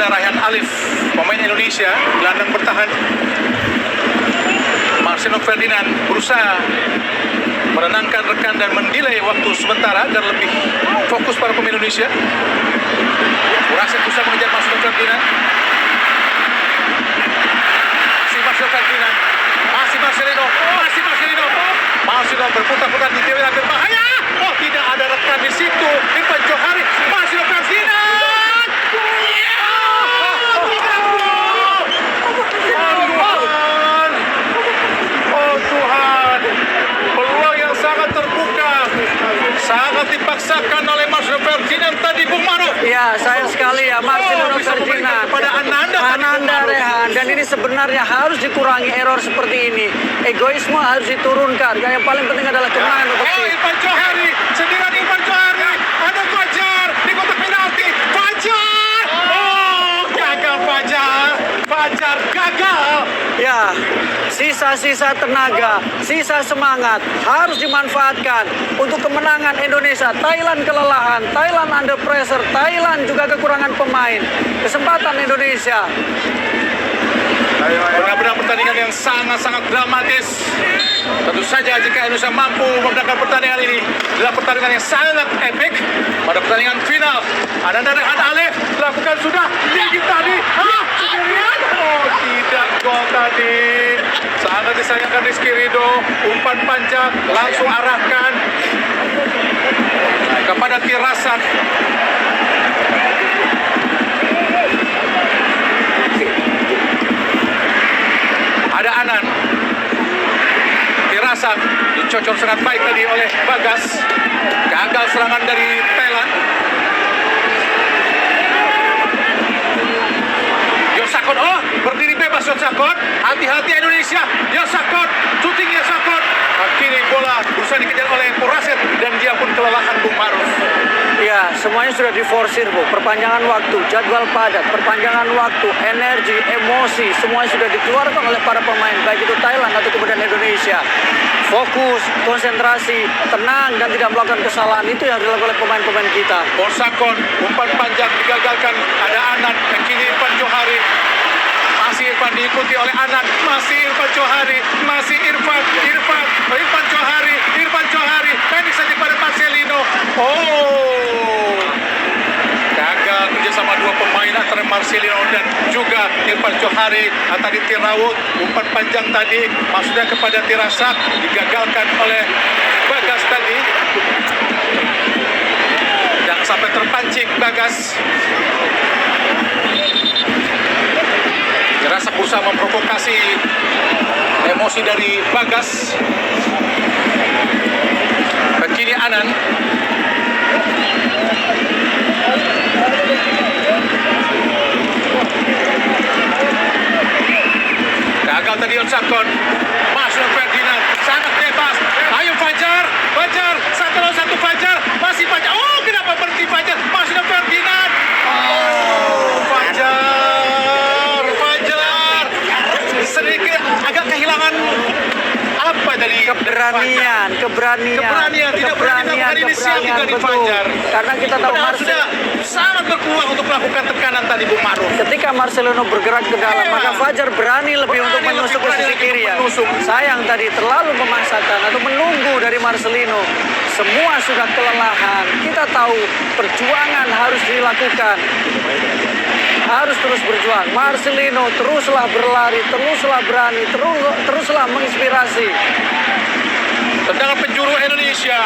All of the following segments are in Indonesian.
Ananda Raihan Alif, pemain Indonesia, gelandang bertahan. Marcelino Ferdinand berusaha menenangkan rekan dan mendelay waktu sementara agar lebih fokus para pemain Indonesia. Murasid berusaha mengejar Marcelino Ferdinand. Marcelino Ferdinand, masih Marcelino. Marcelino berputar-putar di wilayah berbahaya. Oh, tidak ada rekan di situ. Irfan Johari, Marcelino Ferdinand. Oh Tuhan, peluang yang sangat terbuka, sangat dipaksakan oleh Marcelino Ferdinand tadi, Bung Maruf. Ya, sayang sekali ya Marcelino Ferdinand pada Ananda Raihan, dan ini sebenarnya harus dikurangi error seperti ini. Egoisme harus diturunkan. Yang paling penting adalah kemenangan untuk tim. Irfan Johari, sendirian Irfan Johari. Ada Fajar di kotak penalti. Fajar! Oh, gagal Fajar. Fajar gagal. Ya, sisa-sisa tenaga, sisa semangat harus dimanfaatkan untuk kemenangan Indonesia. Thailand kelelahan, Thailand under pressure, Thailand juga kekurangan pemain. Kesempatan Indonesia. Benar-benar pertandingan yang sangat-sangat dramatis. Tentu saja jika Indonesia mampu memenangkan pertandingan ini, adalah pertandingan yang sangat epik pada pertandingan final. Ananda Raihan Alif lakukan sudah tinggi tadi. Sendirian. Oh, tidak, gol tadi. Sangat disayangkan Rizky Ridho. Umpan panjang langsung arahkan kepada Tirasak. Ada Anan. Tirasak dicocol sangat baik tadi oleh Bagas. Gagal serangan dari Thailand. Yosakot, oh, berdiri bebas Yosakot. Hati-hati Indonesia. Yosakot, shooting Yosakot. Kini bola berusaha dikejar oleh Murasid dan dia pun kelelahan, Bung Maruf. Ya, semuanya sudah diforsir, Bu. Perpanjangan waktu, jadwal padat, perpanjangan waktu, energi, emosi, semuanya sudah dikeluarkan oleh para pemain, baik itu Thailand atau kemudian Indonesia. Fokus, konsentrasi, tenang, dan tidak melakukan kesalahan. Itu yang dilakukan oleh pemain-pemain kita. Borsakon, umpan panjang digagalkan. Ada Anan, dan kini Irfan Johari. Masih Irfan diikuti oleh Anan. Masih Irfan Johari. Masih Irfan Johari. Pendek saja pada Marcelino. Oh, gagal kerjasama dua pemain antara Marcelino dan juga Irfan Johari. Tadi Tirawut, umpan panjang tadi maksudnya kepada Tirasak, digagalkan oleh Bagas tadi. Jangan sampai terpancing Bagas. Tirasak berusaha memprovokasi emosi dari Bagas. Kini Anan. Gagal tadi Yosakot. Marcelino Ferdinand sangat bebas. Ayo Fajar, satu lawan satu Fajar. Masih Fajar. Oh, kenapa berhenti Fajar? Marcelino Ferdinand. Oh, Fajar. Sedikit agak kehilangan apa dari Keberanian, tidak berani melakukan inisiatif dari betul. Fajar. Karena kita tahu sudah sangat berpeluang untuk melakukan tekanan tadi, Bung Maruf. ketika Marcelino bergerak ke dalam, maka Fajar berani lebih untuk menusuk ke sisi kiri ya. Sayang tadi terlalu memaksakan atau menunggu dari Marcelino. Semua sudah kelelahan. Kita tahu perjuangan harus dilakukan. Harus terus berjuang. Marcelino teruslah berlari, teruslah berani, teruslah menginspirasi. Tendangan penjuru Indonesia.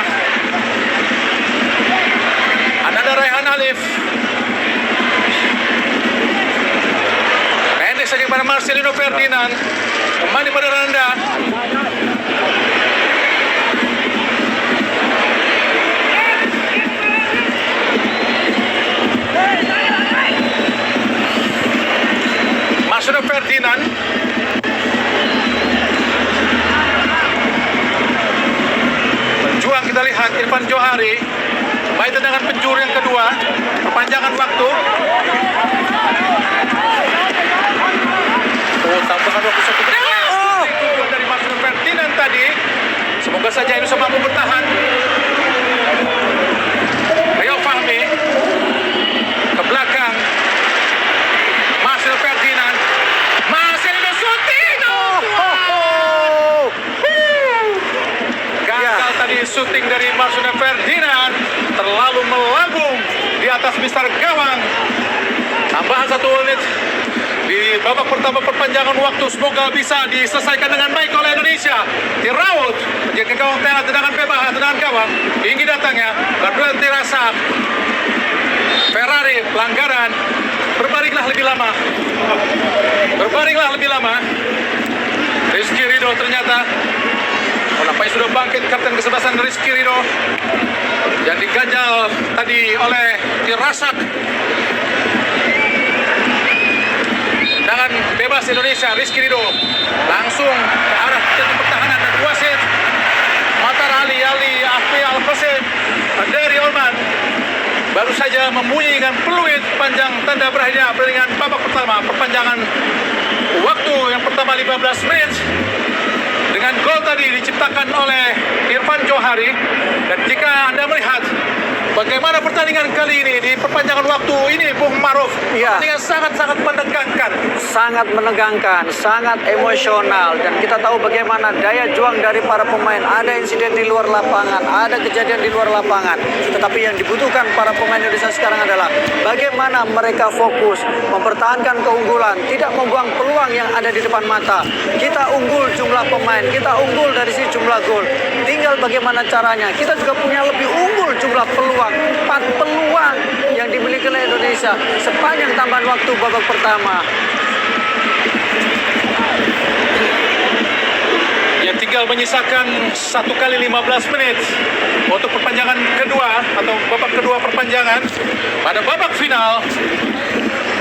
Ananda Raihan Alif. Pendek saja pada Marcelino Ferdinand. Kembali pada Ananda. Marcelino Ferdinand. Berjuang kita lihat Irfan Johari. Baik tendangan penjuru yang kedua. Perpanjangan waktu. Oh, tambahan waktu satu menit. Oh, dari Marcelino Ferdinand tadi. Semoga saja Indonesia mampu bertahan. Rio Fahmi ke belakang. syuting dari Marcelino Ferdinand terlalu melambung di atas mistar gawang. Tambahan 1 menit di babak pertama perpanjangan waktu, semoga bisa diselesaikan dengan baik oleh Indonesia. Diraut menjaga gawang tengah, tendangan bebas, tendangan gawang tinggi datangnya, Gabriel Terasa. Ferrari pelanggaran, berbaringlah lebih lama. Rizky Ridho ternyata nampaknya sudah bangkit kapten kesebelasan Rizky Ridho yang diganjal tadi oleh Tirasak. Tendangan bebas Indonesia, Rizky Ridho langsung ke arah titik pertahanan dan wasit Matar Ali Afi Al-Qasim dari Oman baru saja membunyikan peluit panjang tanda berakhirnya pertandingan babak pertama perpanjangan waktu yang pertama 15 menit dengan gol tadi diciptakan oleh Irfan Johari. Dan jika Anda melihat bagaimana pertandingan kali ini di perpanjangan waktu ini, Bung Maruf, Ya. pertandingan sangat-sangat menegangkan. Sangat menegangkan, sangat emosional, dan kita tahu bagaimana daya juang dari para pemain. Ada insiden di luar lapangan, ada kejadian di luar lapangan, tetapi yang dibutuhkan para pemain Indonesia sekarang adalah bagaimana mereka fokus mempertahankan keunggulan, tidak membuang peluang yang ada di depan mata. Kita unggul jumlah pemain, kita unggul dari sisi jumlah gol, tinggal bagaimana caranya. Kita juga punya lebih unggul jumlah peluang, 4 peluang yang dimiliki oleh Indonesia sepanjang tambahan waktu babak pertama. Yang tinggal menyisakan 1 kali 15 menit untuk perpanjangan kedua atau babak kedua perpanjangan pada babak final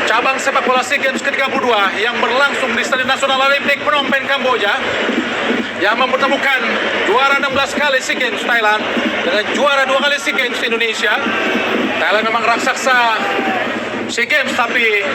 cabang sepak bola SEA Games ke-32 yang berlangsung di Stadion Nasional Olimpik Phnom Penh, Kamboja, yang mempertemukan juara 16 kali SEA Games Thailand dengan juara 2 kali SEA Games Indonesia. Thailand memang raksasa SEA Games, tapi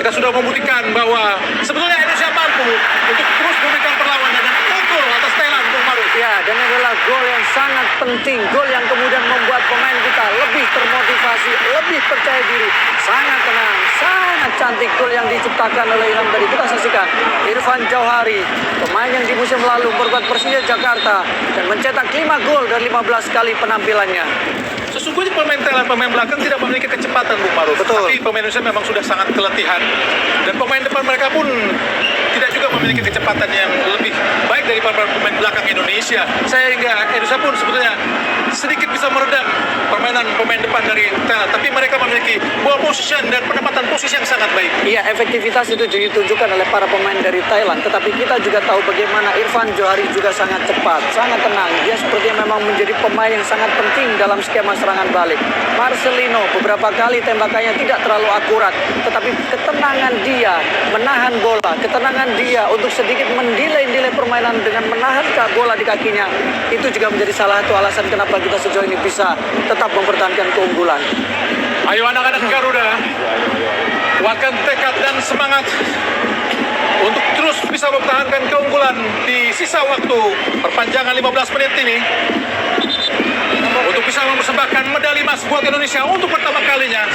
kita sudah membuktikan bahwa sebetulnya Indonesia mampu untuk terus memberikan perlawanan dan unggul atas Thailand, Bung Maruf. Ya, dan ini adalah gol yang sangat penting, gol yang kemudian membuat pemain kita lebih termotivasi, lebih percaya diri, sangat tenang, sangat cantik gol yang diciptakan oleh Ilham tadi. Kita saksikan Irfan Jauhari, pemain yang di musim lalu memperkuat Persija Jakarta dan mencetak 5 gol dari 15 kali penampilannya. Sesungguhnya pemain Thailand, pemain belakang tidak memiliki kecepatan, Bung Maruf. Betul. Tapi pemain Indonesia memang sudah sangat keletihan. Dan pemain depan mereka pun tidak juga memiliki kecepatan yang lebih baik daripada pemain belakang Indonesia. Sehingga Indonesia pun sebetulnya sedikit bisa meredam permainan pemain depan dari Thailand. Tapi mereka memiliki ball position dan penempatan posisi yang sangat baik. Iya, efektivitas itu ditunjukkan oleh para pemain dari Thailand. Tetapi kita juga tahu bagaimana Irfan Johari juga sangat cepat, sangat tenang. Dia sepertinya memang menjadi pemain yang sangat penting dalam skema serangan balik. Marcelino beberapa kali tembakannya tidak terlalu akurat, tetapi ketenangan dia menahan bola, ketenangan dia untuk sedikit mendelay permainan dengan menahan bola di kakinya, itu juga menjadi salah satu alasan kenapa kita sejauh ini bisa tetap mempertahankan keunggulan. Ayo anak-anak Garuda, kuatkan tekad dan semangat untuk terus bisa mempertahankan keunggulan di sisa waktu perpanjangan 15 menit ini, untuk bisa mempersembahkan medali emas buat Indonesia untuk pertama kalinya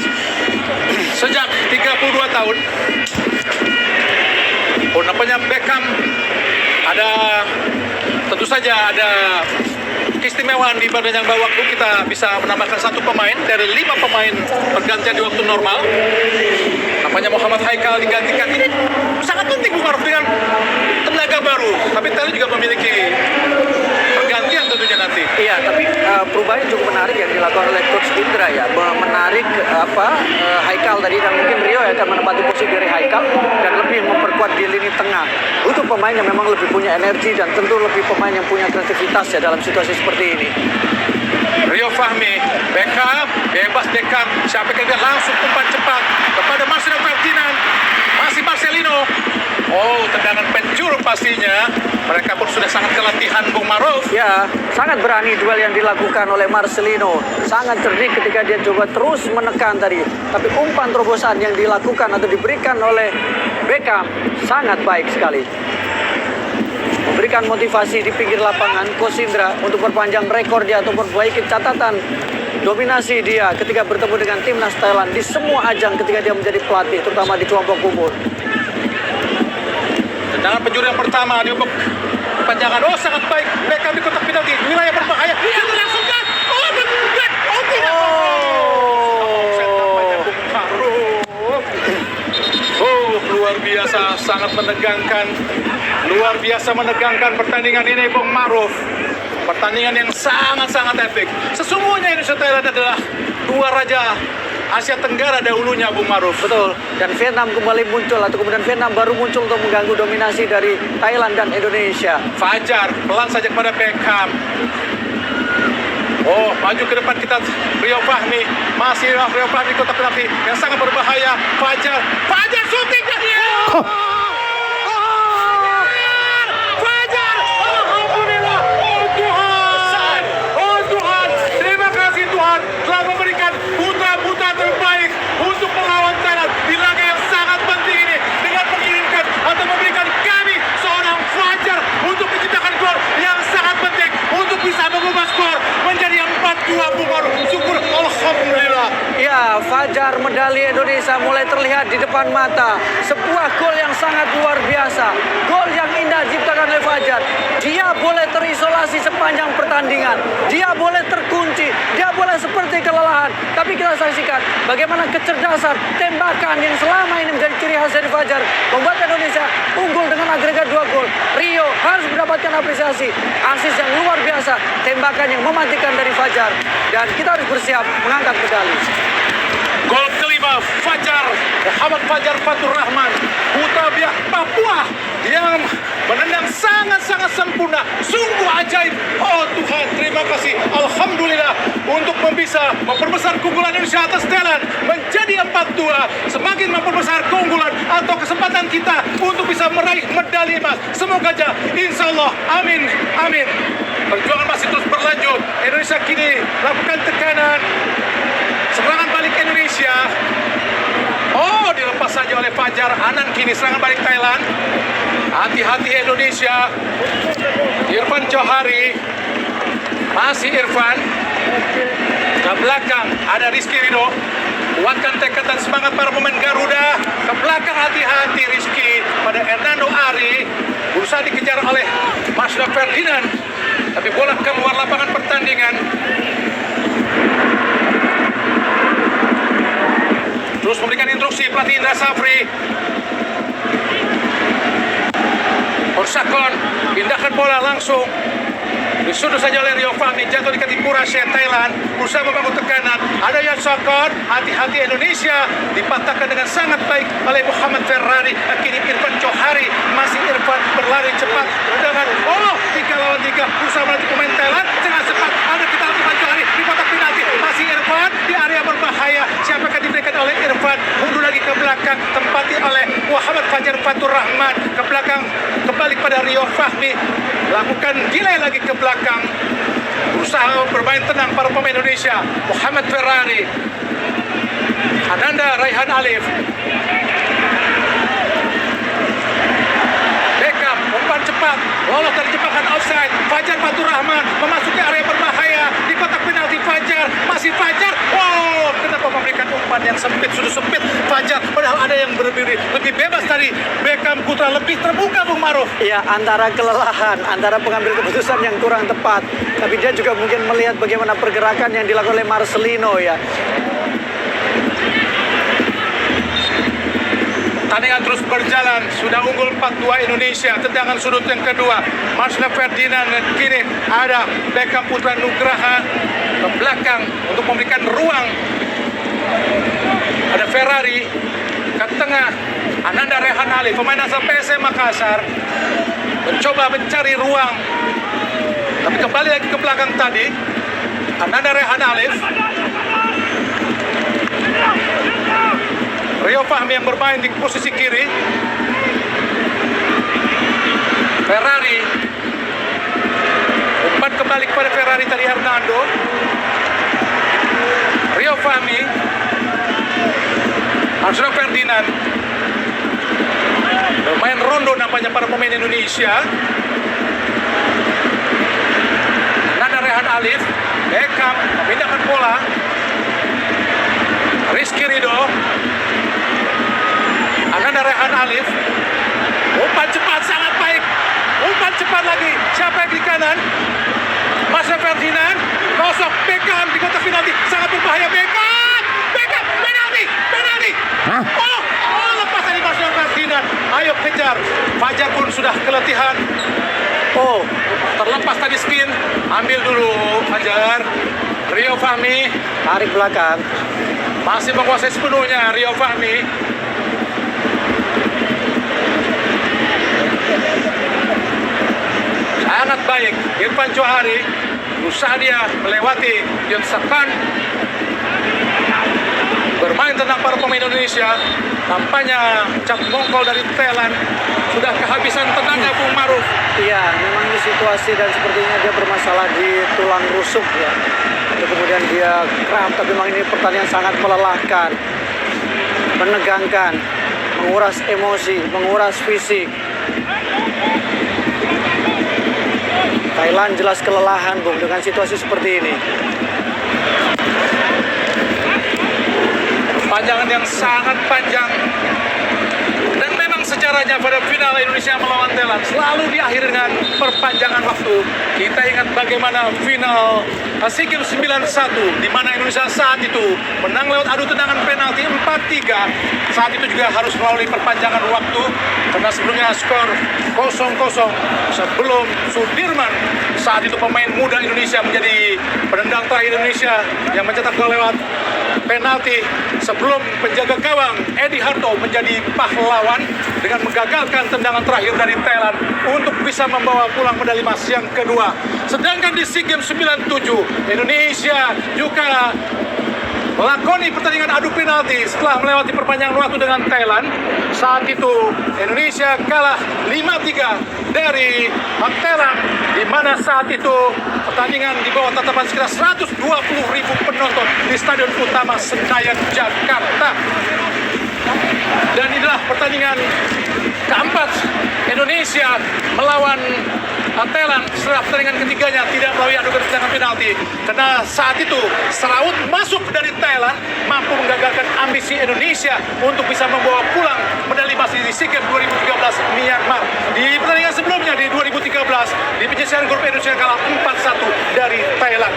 sejak 32 tahun. Nampaknya Beckham tentu saja ada keistimewaan di perpanjangan waktu. Kita bisa menambahkan 1 pemain dari 5 pemain pergantian di waktu normal. Nampaknya Muhammad Haikal digantikan. Ini sangat penting, Bung Maruf, dengan tenaga baru. Tapi Thailand juga memiliki pergantian tentunya nanti. Iya, tapi perubahan yang cukup menarik yang dilakukan oleh Coach Indra ya, menarik Haikal tadi, dan mungkin Rio akan menempati posisi dari Haikal dan lebih memperkuat di lini tengah. Butuh pemain yang memang lebih punya energi dan tentu lebih pemain yang punya kreativitas ya dalam situasi seperti ini. Rio Fahmi, Beckham, bebas Beckham, siapa yang langsung umpan cepat kepada Marcelino Ferdinand, masih Marcelino. Oh, tendangan penjuru pastinya. Mereka pun sudah sangat kelatihan, Bung Maruf. Ya, sangat berani duel yang dilakukan oleh Marcelino. Sangat cerdik ketika dia coba terus menekan tadi. Tapi umpan terobosan yang dilakukan atau diberikan oleh Beckham sangat baik sekali. Memberikan motivasi di pinggir lapangan Coach Indra untuk perpanjang rekor dia atau perbaiki catatan dominasi dia ketika bertemu dengan timnas Thailand di semua ajang ketika dia menjadi pelatih, terutama di kelompok umur. Tendangan penjuru yang pertama di babak perpanjangan. Oh, sangat baik. Beckham di kotak penalti. Wilayah berbahaya. Yang langsung kan. Oh, tidak. Oh, tidak. Offside tampaknya Bung Maruf. Oh, luar biasa. Sangat menegangkan. Luar biasa menegangkan pertandingan ini, Bung Maruf. Pertandingan yang sangat-sangat epik. Sesungguhnya Indonesia Thailand adalah dua raja Asia Tenggara dahulunya, Bung Maruf. Betul. Dan Vietnam kembali muncul, atau kemudian Vietnam baru muncul untuk mengganggu dominasi dari Thailand dan Indonesia. Fajar pelan saja kepada Beckham. Oh, maju ke depan kita, Rio Fahmi. Masih Rio Fahmi kotak penalti yang sangat berbahaya. Fajar syuting dan dia. Fajar, alhamdulillah. Oh Tuhan, oh Tuhan, terima kasih Tuhan telah memberikan putra-putra terbaik untuk melawan Thailand di laga yang sangat penting ini dengan mengirimkan atau memberikan kami seorang Fajar untuk menciptakan gol yang sangat penting untuk bisa mengubah skor menjadi 4-2. Bung Maruf, syukur alhamdulillah. Ya, Fajar medali Indonesia mulai terlihat di depan mata. Sebuah gol yang sangat luar biasa. Gol yang indah diciptakan oleh Fajar. Dia boleh terisolasi sepanjang pertandingan. Dia boleh terkunci. Dia boleh seperti kelelahan. Tapi kita saksikan bagaimana kecerdasan tembakan yang selama ini menjadi ciri khas dari Fajar membuat Indonesia unggul dengan agregat 2 gol. Rio harus mendapatkan apresiasi. Asis yang luar biasa. Tembakan yang mematikan dari Fajar. Dan kita harus bersiap mengangkat medali. Gol kelima Fajar, Muhammad Fajar Fatur Rahman, putra biak Papua yang menendang sangat-sangat sempurna, sungguh ajaib. Oh Tuhan, terima kasih, alhamdulillah untuk bisa memperbesar keunggulan Indonesia atas Thailand menjadi 4-2, semakin memperbesar keunggulan atau kesempatan kita untuk bisa meraih medali emas. Semoga aja, insya Allah, amin, amin. Perjuangan masih terus berlanjut. Indonesia kini lakukan tekanan. Serangan balik Indonesia. Oh, dilepas saja oleh Fajar. Anan kini serangan balik Thailand. Hati-hati Indonesia. Irfan Johari. Masih Irfan. Ke belakang ada Rizky Ridho. Kuatkan tekad dan semangat para pemain Garuda. Ke belakang hati-hati Rizky pada Hernando Ari. Berusaha dikejar oleh Masda Ferdinand. Tapi bola keluar lapangan pertandingan. Terus memberikan instruksi pelatih Indra Safri. Orsakon pindahkan bola langsung. Disudut saja oleh Rio Fahmi, jatuh di kaki Purashe Thailand. Berusaha membangun tekanan. Ada Yansakon, hati-hati Indonesia. Dipatahkan dengan sangat baik oleh Muhammad Ferrari. Kini Irfan Johari, masih Irfan berlari cepat. Dengan 3 lawan 3. Berusaha melatih pemain Thailand. Sangat cepat. Ada kita Irfan Johari di kotak penalti. Masih Irfan di area berbahaya. Siapa akan diberikan oleh Irfan? Mundur lagi ke belakang. Tempati oleh Muhammad Fajar Fatur Rahman. Ke belakang kembali pada Rio Fahmi. Lakukan delay lagi ke belakang. Berusaha bermain tenang para pemain Indonesia. Muhammad Ferrari. Ananda Raihan Alif. Beckham umpan cepat. Lolos dari jebakan offside. Fajar Fatur Rahman memasuki area berbahaya di kotak penalti. Fajar, masih Fajar. Oh, kenapa memberikan umpan yang sempit? Sudah sempit Fajar, padahal ada yang berdiri lebih bebas dari Beckham. Putra lebih terbuka, Bung Maruf. Ya, antara kelelahan, antara pengambil keputusan yang kurang tepat. Tapi dia juga mungkin melihat bagaimana pergerakan yang dilakukan oleh Marcelino ya. Pertandingan terus berjalan, sudah unggul 4-2 Indonesia. Tendangan sudut yang kedua, Masda Ferdinand. Kini ada Beckham Putra Nugraha ke belakang untuk memberikan ruang. Ada Ferrari ke tengah. Ananda Rehan Ali, pemain asal PSM Makassar, mencoba mencari ruang. Tapi kembali lagi ke belakang tadi. Ananda Rehan Alif. Rio Fahmi yang bermain di posisi kiri. Ferrari. Umpan kembali kepada Ferrari tadi Hernando. Rio Fahmi. Masda Ferdinand. Bermain rondo nampaknya para pemain Indonesia. Nanda Rehan Alif. Beckham memindahkan bola. Rizky Ridho. Ananda Rehan Alif. Umpan cepat sangat baik. Umpan cepat Lihat lagi, siapa yang di kanan? Mas Ferdinand, kosong Beckham di kotak penalti, sangat berbahaya Beckham, penalti. Lepas dari Mas Ferdinand, ayo kejar. Fajar pun sudah keletihan. Terlepas tadi skin, ambil dulu Fajar. Rio Fahmi Tarik belakang. masih menguasai sepenuhnya Rio Fahmi. Sangat baik Irfan Johari, berusaha dia melewati Yon Sakan, bermain tenang para pemain Indonesia. Tampaknya cap mongkol dari Thailand sudah kehabisan tenagnya Bung Maruf. Iya, memang ini situasi dan sepertinya dia bermasalah di tulang rusuk ya. Lalu kemudian dia kram, tapi memang ini pertandingan sangat melelahkan, menegangkan, menguras emosi, menguras fisik. Thailand jelas kelelahan, Bung, dengan situasi seperti ini. Panjangan yang sangat panjang. Dan memang sejarahnya pada final Indonesia melawan Thailand selalu diakhiri dengan perpanjangan waktu. Kita ingat bagaimana final SEA Games 91 di mana Indonesia saat itu menang lewat adu tendangan penalti 4-3. Saat itu juga harus melalui perpanjangan waktu karena sebelumnya skor 0-0 sebelum Sudirman, saat itu pemain muda Indonesia, menjadi penendang terakhir Indonesia yang mencetak gol lewat penalti sebelum penjaga gawang Edi Harto menjadi pahlawan dengan menggagalkan tendangan terakhir dari Thailand untuk bisa membawa pulang medali emas yang kedua. Sedangkan di SEA Games 97 Indonesia juga melakoni pertandingan adu penalti setelah melewati perpanjangan waktu dengan Thailand. Saat itu Indonesia kalah 5-3 dari Thailand, di mana saat itu pertandingan di bawah tatapan sekitar 120.000 penonton di Stadion Utama Senayan, Jakarta. Dan inilah pertandingan keempat Indonesia melawan Thailand setelah pertandingan ketiganya tidak melalui adu tendangan penalti, karena saat itu Seraut masuk dari Thailand mampu menggagalkan ambisi Indonesia untuk bisa membawa pulang medali emas di SEA Games 2013 Myanmar. Di pertandingan sebelumnya di 2013 di penyisihan grup Indonesia kalah 4-1 dari Thailand.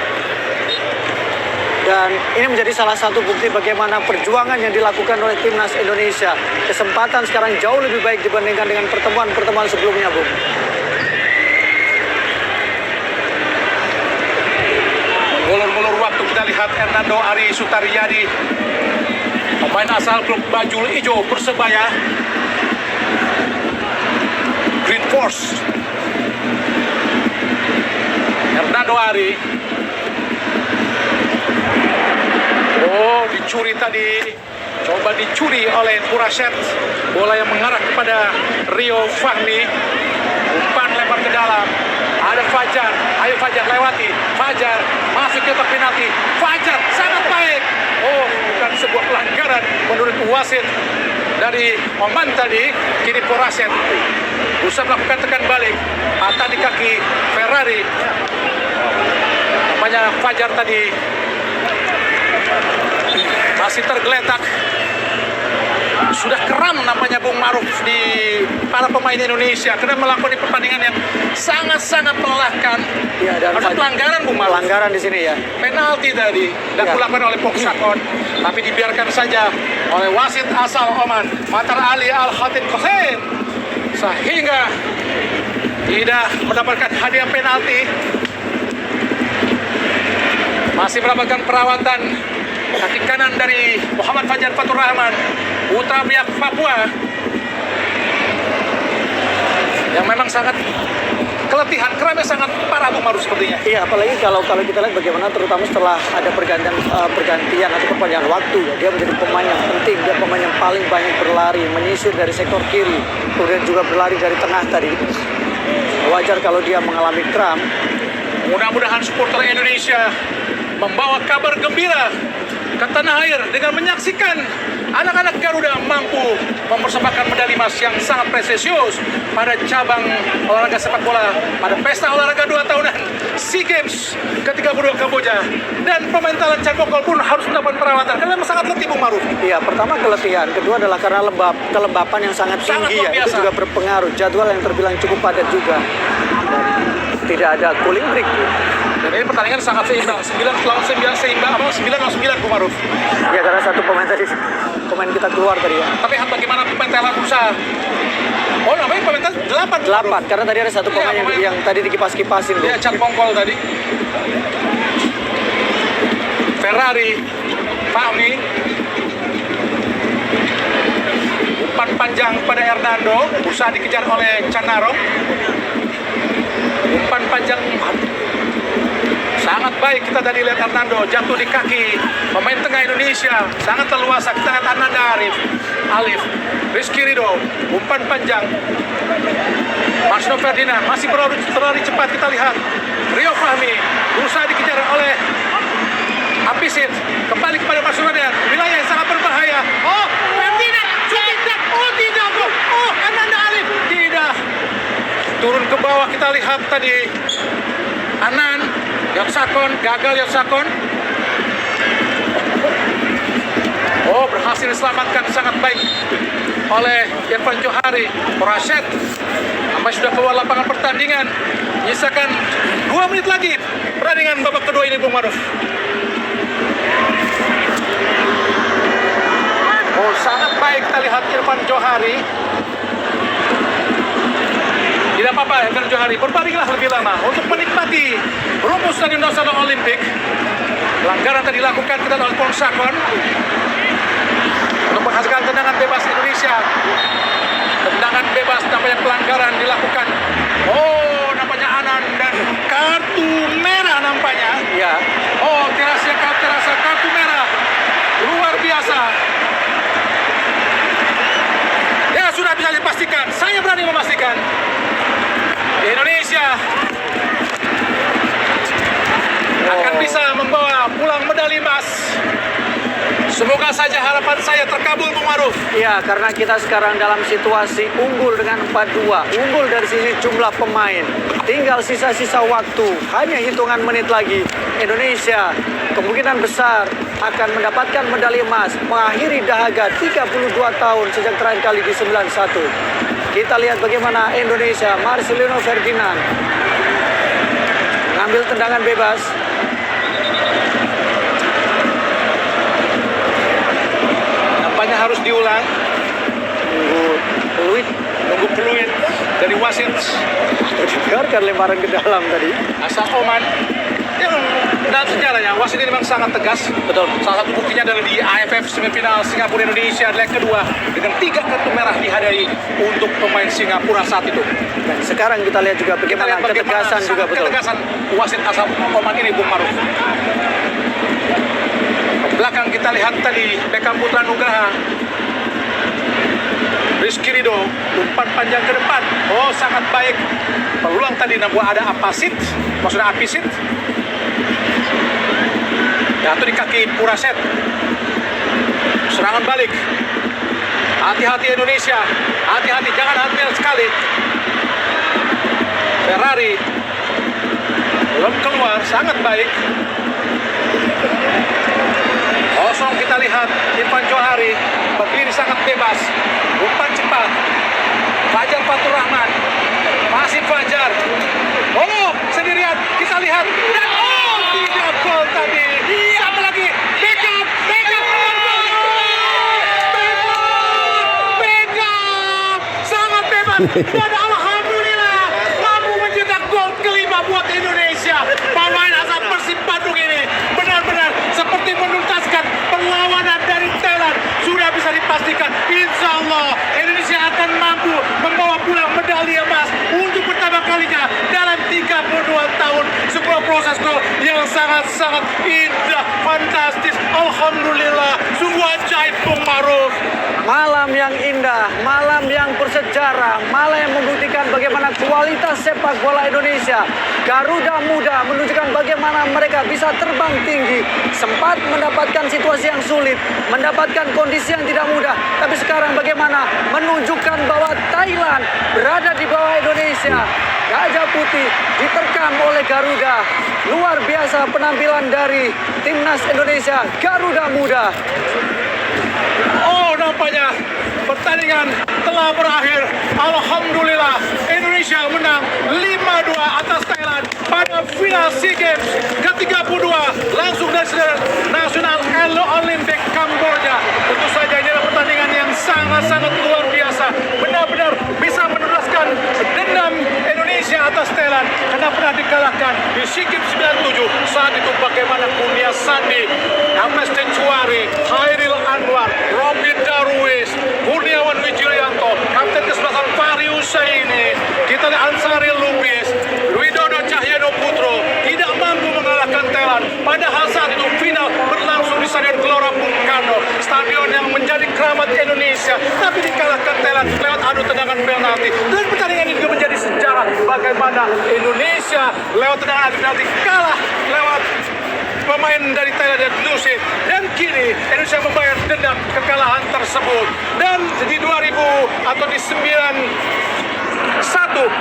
Dan ini menjadi salah satu bukti bagaimana perjuangan yang dilakukan oleh timnas Indonesia. Kesempatan sekarang jauh lebih baik dibandingkan dengan pertemuan-pertemuan sebelumnya, Bung. Ngulur-ngulur waktu kita lihat Hernando Ari Sutaryadi, pemain asal klub Bajul Ijo Persebaya Green Force. Hernando Ari, dicuri tadi, coba dicuri oleh Puraset. Bola yang mengarah kepada Rio Fahmi, umpan lempar ke dalam. Ada Fajar, ayo Fajar lewati. Fajar masuk ke kotak penalti. Fajar sangat baik. Bukan sebuah pelanggaran menurut wasit dari Oman tadi. Kini Puraset berusaha melakukan tekan balik, patah di kaki Ferrari. Namanya Fajar tadi masih tergeletak. Sudah keram namanya Bung Maruf di para pemain Indonesia karena melakukan pertandingan yang sangat-sangat melelahkan. Ya, dan ada pelanggaran Bung Maruf. Pelanggaran di sini ya. Penalti tadi dilakukan oleh Poksakon, tapi dibiarkan saja oleh wasit asal Oman, Matar Ali Al Khatib Kosen, sehingga tidak mendapatkan hadiah penalti. Masih mendapatkan perawatan kaki kanan dari Muhammad Fajar Fatur Rahman, putra Biak Papua, yang memang sangat keletihan, keramnya sangat parah Bung Maruf sepertinya. Iya, apalagi kalau kita lihat bagaimana terutama setelah ada pergantian atau perpanjangan waktu ya, dia menjadi pemain yang penting, dia pemain yang paling banyak berlari, menyisir dari sektor kiri, kemudian juga berlari dari tengah tadi. Wajar kalau dia mengalami kram. Mudah-mudahan supporter Indonesia membawa kabar gembira ke tanah air dengan menyaksikan anak-anak Garuda mampu mempersembahkan medali emas yang sangat presisius pada cabang olahraga sepak bola pada pesta olahraga 2 tahunan SEA Games ke-32 Kamboja. Dan pemain Thailand Chan Bokol pun harus mendapat perawatan karena memang sangat letih Bung Maruf. Iya, pertama keletihan, kedua adalah karena kelembapan yang sangat tinggi ya, itu juga berpengaruh. Jadwal yang terbilang cukup padat juga. Dan tidak ada cooling break. Dan ini pertandingan sangat seimbang, 9-9 seimbang, 9-9 Bung Maruf. Ya karena satu pemain kita keluar tadi ya. Tapi bagaimana pemain Thailand berusaha? Oh, namanya pemain Thailand 8. Karena tadi ada satu pemain yang tadi dikipas-kipasin. Iya, Cak Bongkol tadi. Ferrari, Fahmi. Umpan panjang pada Hernando, berusaha dikejar oleh Canaro. Umpan panjang sangat baik, kita tadi lihat Hernando jatuh di kaki pemain tengah Indonesia, sangat leluasa. Kita lihat Ananda Alif, Rizky Ridho, umpan panjang. Marsno Ferdinand masih berlari cepat, kita lihat Rio Fahmi berusaha dikejar oleh Apisit, kembali kepada Marsno Ferdinand, wilayah yang sangat berbahaya. Oh, Ferdinand, tidak, oh tidak, oh Ananda Alif, tidak. Turun ke bawah, kita lihat tadi Anan Yatsakon, gagal Yatsakon. Oh, berhasil diselamatkan sangat baik oleh Irfan Johari. Praset sampai sudah keluar lapangan pertandingan. Nyisakan 2 menit lagi pertandingan babak kedua ini, Bung Maruf. Oh, sangat baik kita lihat Irfan Johari. Tidak apa-apa, Irfan Johari, berbaringlah lebih lama untuk menikmati rumput Stadion Nasional Olimpik. Pelanggaran tadi dilakukan kita oleh Ponsakon untuk menghasilkan tendangan bebas Indonesia. Tendangan bebas, nampaknya pelanggaran dilakukan. Oh, nampaknya Anan dan kartu merah nampaknya. Ya. Oh, terasa kartu merah. Luar biasa. Ya, sudah bisa dipastikan. Saya berani memastikan. Indonesia akan bisa membawa pulang medali emas. Semoga saja harapan saya terkabul, Bung Maruf. Iya, karena kita sekarang dalam situasi unggul dengan 4-2. Unggul dari sisi jumlah pemain. Tinggal sisa-sisa waktu. Hanya hitungan menit lagi. Indonesia kemungkinan besar akan mendapatkan medali emas. Mengakhiri dahaga 32 tahun sejak terakhir kali di 91. Kita lihat bagaimana Indonesia, Marcelino Ferdinand mengambil tendangan bebas. Nampaknya harus diulang. Nunggu peluit dari wasit. Dibiarkan lemparan ke dalam tadi. Asal Oman. Dan sejarahnya wasit ini memang sangat tegas. Betul. Salah satu buktinya adalah di AFF semifinal Singapura Indonesia leg kedua dengan 3 kartu merah dihadiahi untuk pemain Singapura saat itu. Dan sekarang kita lihat juga bagaimana ketegasan juga betul. Ketegasan wasit asal Oman ini, Bung Maruf. Belakang kita lihat tadi Beckham Putra Nugraha. Rizky Ridho, umpan panjang ke depan. Oh, sangat baik. Peluang tadi namun ada Apisit. Jatuh di kaki Puraset. Serangan balik. Hati-hati Indonesia. Hati-hati, jangan hamil sekali. Ferrari belum keluar, sangat baik. Kosong kita lihat Irfan Johari berdiri sangat bebas. Umpan cepat. Fajar Fatur Rahman. Masih Fajar. Oh, sendirian. Kita lihat. Dan oh, tidak gol tadi. Siapa lagi? Beckham. Sangat bebas. Dan alhamdulillah mampu mencetak gol kelima buat Indonesia. Pemain asal Persib Bandung ini benar-benar seperti menuntaskan perlawanan dari Thailand. Sudah bisa dipastikan, insya Allah Indonesia akan mampu membawa pulang medali emas untuk pertama kalinya dalam 32 tahun. Sebuah proses gol yang sangat-sangat indah, fantastis. Alhamdulillah, sungguh ajaib, Bung Maruf. Malam yang indah, malam yang bersejarah, malam yang membuktikan bagaimana kualitas sepak bola Indonesia. Garuda Muda menunjukkan bagaimana mereka bisa terbang tinggi, sempat mendapatkan situasi yang sulit, mendapatkan kondisi yang tidak mudah. Tapi sekarang bagaimana menunjukkan bahwa Thailand berada di bawah Indonesia. Gajah Putih diterkam oleh Garuda. Luar biasa penampilan dari timnas Indonesia, Garuda Muda. Oh, nampaknya pertandingan telah berakhir. Alhamdulillah, Indonesia menang 5-2 atas Thailand pada final SEA Games ke-32 langsung dari Nasional Olympic Kamboja. Tentu saja ini adalah pertandingan yang sangat-sangat luar biasa. Benar-benar bisa meneruskan dendam Indonesia atas Thailand karena pernah dikalahkan di SEA Games 97. Saat itu bagaimana Kurnia Sandi, Ames Tencuari, Hairil Anwar, Robi Darwis, Kurniawan Wijilianto, Kapten Kesebelasan Fahri Husaini, kita lihat Ansari Lubis, Widodo Cahyono Putro tidak mampu mengalahkan Thailand. Padahal saat itu final berlangsung di Stadion Gelora Bung Karno, stadion yang menjadi keramat Indonesia, tapi dikalahkan Thailand lewat adu tendangan penalti. Dan pertandingan ini juga menjadi sejarah bagaimana Indonesia lewat tendangan adu penalti kalah lewat pemain dari Thailand dan Nusit, dan kini Indonesia membayar dendam kekalahan tersebut. Dan di 2000 atau di 91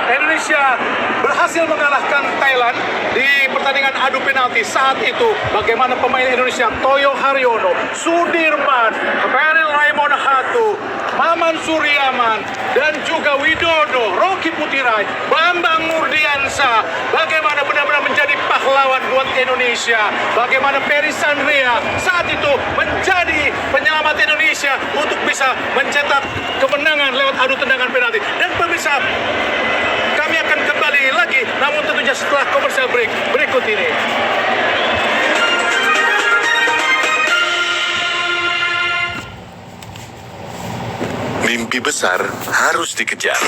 Indonesia berhasil mengalahkan Thailand di pertandingan adu penalti. Saat itu bagaimana pemain Indonesia Toyo Haryono, Sudirman, Peril Raymond Hatu, Maman Suryaman, dan juga Widodo, Rocky Putirai, Bambang Nurdiansa, bagaimana benar-benar menjadi pahlawan buat Indonesia. Bagaimana Peri Sandria saat itu menjadi penyelamat Indonesia untuk bisa mencetak kemenangan lewat adu tendangan penalti. Dan pemirsa, kami akan kembali lagi, namun tentunya setelah komersial break berikut ini. Mimpi besar harus dikejar.